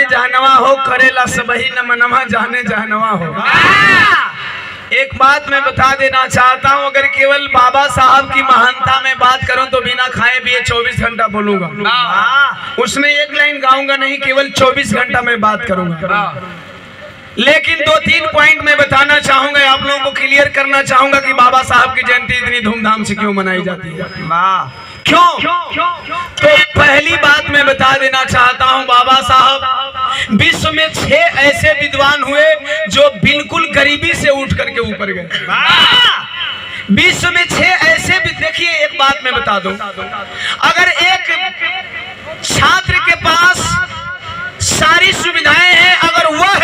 जाने जहनवा हो, करेला सबही न मनवा जाने जहनवा हो। एक बात मैं बता देना चाहता हूँ, अगर केवल बाबा साहब की महानता में बात करूं तो बिना खाए पिए 24 घंटा बोलूंगा, उसमें एक लाइन गाऊंगा नहीं, केवल 24 घंटा मैं बात करूंगा। लेकिन 2-3 पॉइंट मैं बताना चाहूंगा, आप लोगों को क्लियर करना चाहूंगा कि बाबा साहब की जयंती इतनी धूमधाम से क्यों मनाई जाती है, क्यों? तो पहली बात मैं बता देना चाहता हूं, बाबा साहब विश्व में 6 ऐसे विद्वान हुए जो बिल्कुल गरीबी से उठ करके ऊपर गए। विश्व में 6 ऐसे भी, देखिए एक बात मैं बता दूं, अगर एक छात्र के पास सारी सुविधाएं हैं, अगर वह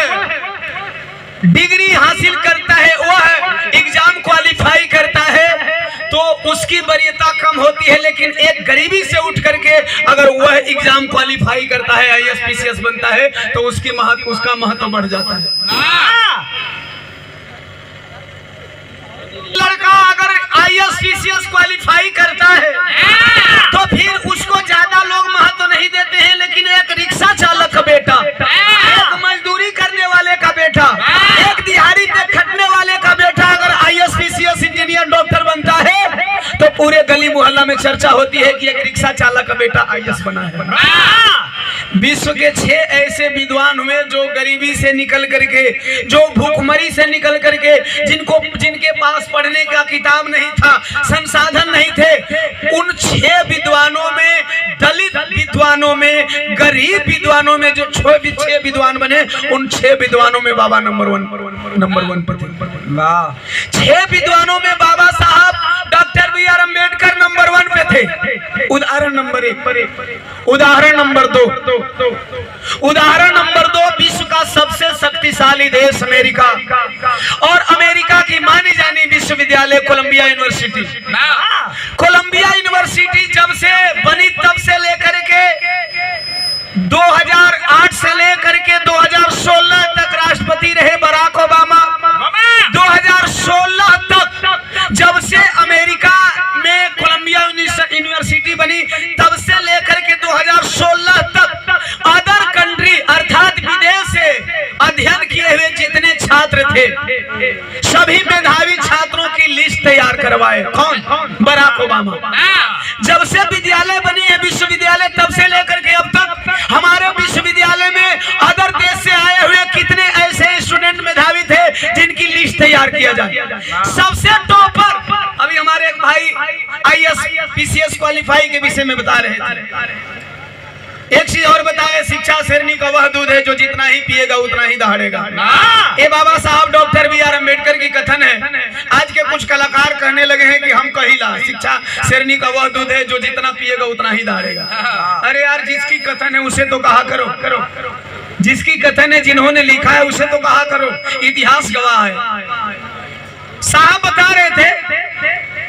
डिग्री हासिल करता है, वह एग्जाम क्वालिफाई करता है, तो उसकी वरीयता कम होती है। लेकिन एक गरीबी से उठ करके अगर वह एग्जाम क्वालिफाई करता है, IAS PCS बनता है, तो उसका महत्व बढ़ जाता है। लड़का अगर IAS PCS क्वालिफाई करता है तो फिर उसको ज्यादा लोग महत्व नहीं देते हैं, लेकिन एक रिक्शा चालक का बेटा, एक मजदूरी करने वाले का बेटा, एक दिहाड़ी पे खटने वाले का बेटा अगर IAS PCS इंजीनियर डॉक्टर बनता है तो पूरे गली मोहल्ला में चर्चा होती है कि एक रिक्शा चालक का बेटा IAS बना है। विश्व के 6 ऐसे विद्वान हुए जो गरीबी से निकल करके, जो भूखमरी से निकल करके, जिनके पास पढ़ने का किताब नहीं था, संसाधन नहीं थे, उन 6 विद्वानों में, दलित विद्वानों में, गरीब विद्वानों में जो 6 विद्वान बने, उन 6 विद्वानों में बाबा नंबर वन पर थे। 6 विद्वानों में बाबा साहब डॉक्टर BR अम्बेडकर नंबर 1 पे थे। उदाहरण नंबर 1। उदाहरण नंबर 2, उदाहरण नंबर 2, विश्व का सबसे शक्तिशाली देश अमेरिका, और अमेरिका की मानी जानी विश्वविद्यालय कोलंबिया यूनिवर्सिटी। कोलंबिया यूनिवर्सिटी जब से बनी तब से लेकर के 2008 से लेकर के 2016 तक राष्ट्रपति रहे बराक ओबामा। 2016 तक जब से अमेरिका में कोलंबिया यूनिवर्सिटी बनी, तब से लेकर के 2016 तक अदर कंट्री अर्थात विदेश से अध्ययन किए हुए जितने छात्र थे, सभी मेधावी छात्रों की लिस्ट तैयार करवाए। कौन? Barack Obama. जब से विद्यालय बनी है विश्वविद्यालय, तब से लेकर के अब तक हमारे विश्वविद्यालय में अदर देश से आए हुए कितने ऐसे स्टूडेंट मेधावी थे जिनकी लिस्ट तैयार किया जाए। सबसे टॉपर अभी हमारे एक भाई IAS PCS क्वालिफाई के विषय में बता रहे थे। एक चीज और बताए, शिक्षा शेरनी का वह दूध है जो जितना ही पिएगा उतना ही दहाड़ेगा। ये बाबा साहब डॉक्टर BR अम्बेडकर की कथन है। आज के कुछ कलाकार कहने लगे हैं कि हम कहिला, शिक्षा शेरनी का वह दूध है जो जितना पिएगा उतना ही दहाड़ेगा। अरे यार, जिसकी कथन है उसे तो कहा करो, जिसकी कथन है, जिन्होंने लिखा है उसे तो कहा करो, इतिहास गवाह है। साहब बता रहे थे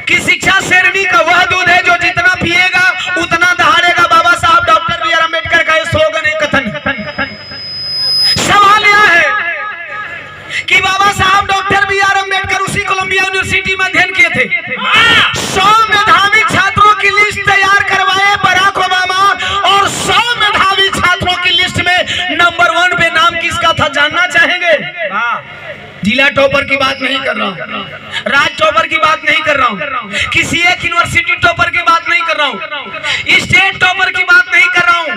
कि शिक्षा शेरनी का वह दूध है जो जितना पिएगा उतना दहाड़ेगा। बाबा साहब डॉक्टर BR अम्बेडकर का स्लोगन है, कथन। सवाल यह है कि बाबा साहब डॉक्टर BR अम्बेडकर उसी कोलंबिया यूनिवर्सिटी में अध्ययन किए थे। 100 मेधावी छात्रों की लिस्ट तैयार करवाए बराक ओबामा, और 100 मेधावी छात्रों की लिस्ट में नंबर 1 पे नाम किसका था जानना चाहेंगे? जिला टॉपर की बात नहीं कर रहा हूँ, राज्य टॉपर की बात नहीं कर रहा हूँ, किसी एक यूनिवर्सिटी टॉपर की बात नहीं कर रहा हूँ, स्टेट टॉपर की बात नहीं कर रहा हूँ,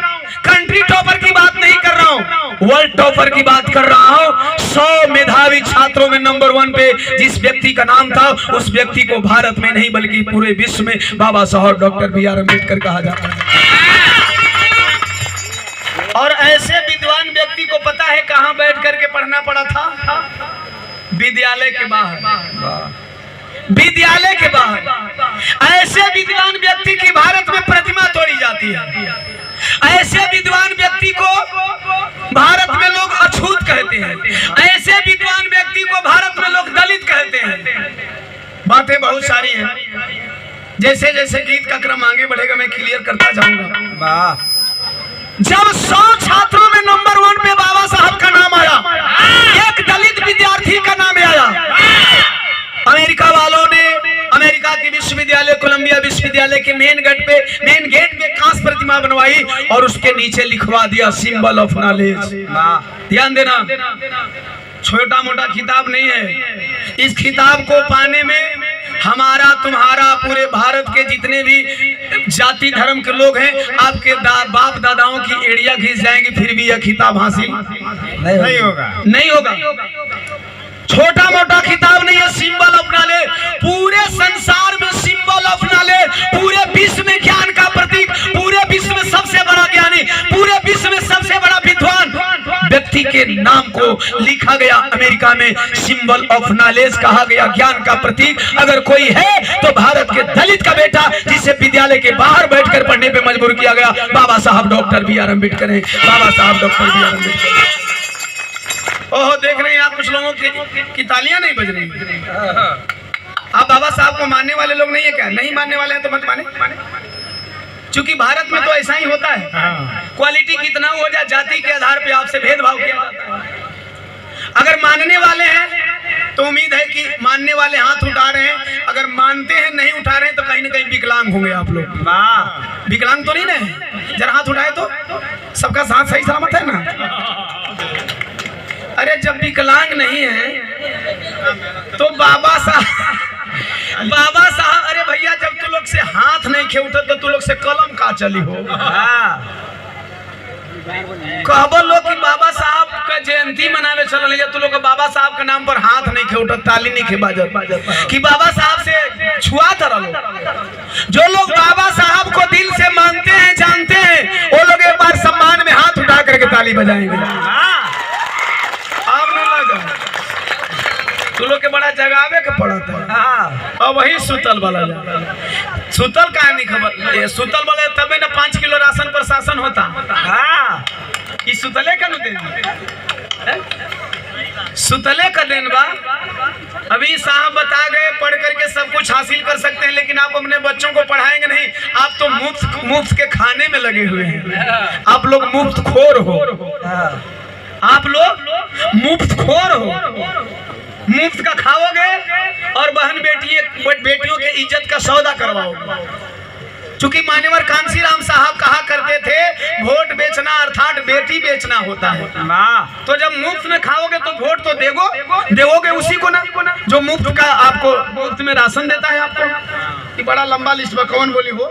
कंट्री टॉपर की बात नहीं कर रहा हूँ, वर्ल्ड टॉपर की बात कर रहा हूँ। 100 मेधावी छात्रों में नंबर 1 पे जिस व्यक्ति का नाम था, उस व्यक्ति को भारत में नहीं बल्कि पूरे विश्व में बाबा साहब डॉक्टर BR अम्बेडकर कहा जाता है। और ऐसे विद्वान व्यक्ति को पता है कहां बैठ करके पढ़ना पड़ा था? विद्यालय के बाहर। विद्यालय के बाहर ऐसे विद्वान व्यक्ति की भारत में प्रतिमा तोड़ी जाती है। ऐसे विद्वान व्यक्ति को भारत में लोग अछूत कहते हैं। ऐसे विद्वान व्यक्ति को भारत में लोग दलित कहते हैं। बातें बहुत सारी हैं, जैसे जैसे गीत का क्रम आगे बढ़ेगा मैं क्लियर करता जाऊंगा। जब 100 छात्रों में नंबर 1 पे बाबा साहब का नाम आया, एक दलित विद्यार्थी का नाम आया, अमेरिका वालों ने, अमेरिका की विश्वविद्यालय कोलंबिया विश्वविद्यालय विश्वविद्यालय के मेन गेट पे कांस्य प्रतिमा बनवाई और उसके नीचे लिखवा दिया सिंबल ऑफ नॉलेज। ध्यान देना, छोटा मोटा खिताब नहीं है। इस खिताब को पाने में हमारा तुम्हारा पूरे भारत के जितने भी जाति धर्म के लोग हैं, आपके बाप दादाओं की एड़िया घिस जाएंगी, फिर भी यह खिताब हासिल नहीं होगा। छोटा मोटा खिताब नहीं है, सिंबल ऑफ नॉलेज। पूरे संसार में सिंबल ऑफ नॉलेज, पूरे विश्व में ज्ञान का प्रतीक, पूरे विश्व में सबसे बड़ा ज्ञानी, पूरे विश्व में सबसे बड़ा विद्वान व्यक्ति के नाम को लिखा गया। अमेरिका में सिंबल ऑफ नॉलेज कहा गया, ज्ञान का प्रतीक। अगर कोई है तो भारत के दलित का बेटा, जिसे विद्यालय के बाहर बैठकर पढ़ने पे मजबूर किया गया, बाबा साहब डॉक्टर बी आर अम्बेडकर हैं। बाबा साहब डॉक्टर बी आर अम्बेडकर। ओह, देख रहे हैं आप कुछ लोगों की तालियां नहीं बज रही। आप बाबा साहब को मानने वाले लोग नहीं है क्या? नहीं मानने वाले हैं तो मत माने। क्योंकि भारत में तो ऐसा ही होता है, क्वालिटी कितना हो जाए जाति के आधार पे आपसे भेदभाव किया जाता है। अगर मानने वाले हैं तो उम्मीद है कि मानने वाले हाथ उठा रहे हैं, अगर मानते हैं नहीं उठा रहे हैं तो कहीं ना कहीं विकलांग होंगे आप लोग। विकलांग तो नहीं ना? जरा हाथ उठाए तो सबका साथ सही सलामत है ना? अरे जब विकलांग नहीं है तो बाबा साहब अरे भैया, जब तू लोग से हाथ नहीं खे उठा तो तू लोग से कलम का चली हो। कहबो लोग कि बाबा साहब का जयंती मनावे चल रही है, तू लोग बाबा साहब के नाम पर हाथ नहीं खे उठा, ताली नहीं खे बाजत कि बाबा साहब से छुआ तरह। जो लोग बाबा साहब को दिल से मानते हैं, जानते हैं, वो लोग एक बार सम्मान में हाथ उठा करके ताली बजाएंगे। तू लोग के बड़ा जगावे के पड़ता है। और वही सुतल वाला सुतल का नहीं खबर, ये सुतल वाले तबे ना 5 किलो राशन पर शासन होता। ये सुतले का देन, सुतले का देन बा। अभी साहब बता गए पढ़ करके सब कुछ हासिल कर सकते हैं, लेकिन आप अपने बच्चों को पढ़ाएंगे नहीं। आप तो मुफ्त के खाने में लगे हुए हैं। आप लोग मुफ्त खोर हो, आप लोग मुफ्त खोर हो। मुफ्त का खाओगे और बहन बेटियों के इज्जत का सौदा करवाओगे। चूंकि मान्यवर कांसीराम साहब कहा करते थे, वोट बेचना अर्थात बेटी बेचना होता है। तो जब मुफ्त में खाओगे तो वोट तो देवोगे उसी को ना जो मुफ्त का आपको मुफ्त में राशन देता है आपको। बड़ा लंबा लिस्ट में कौन बोली हो।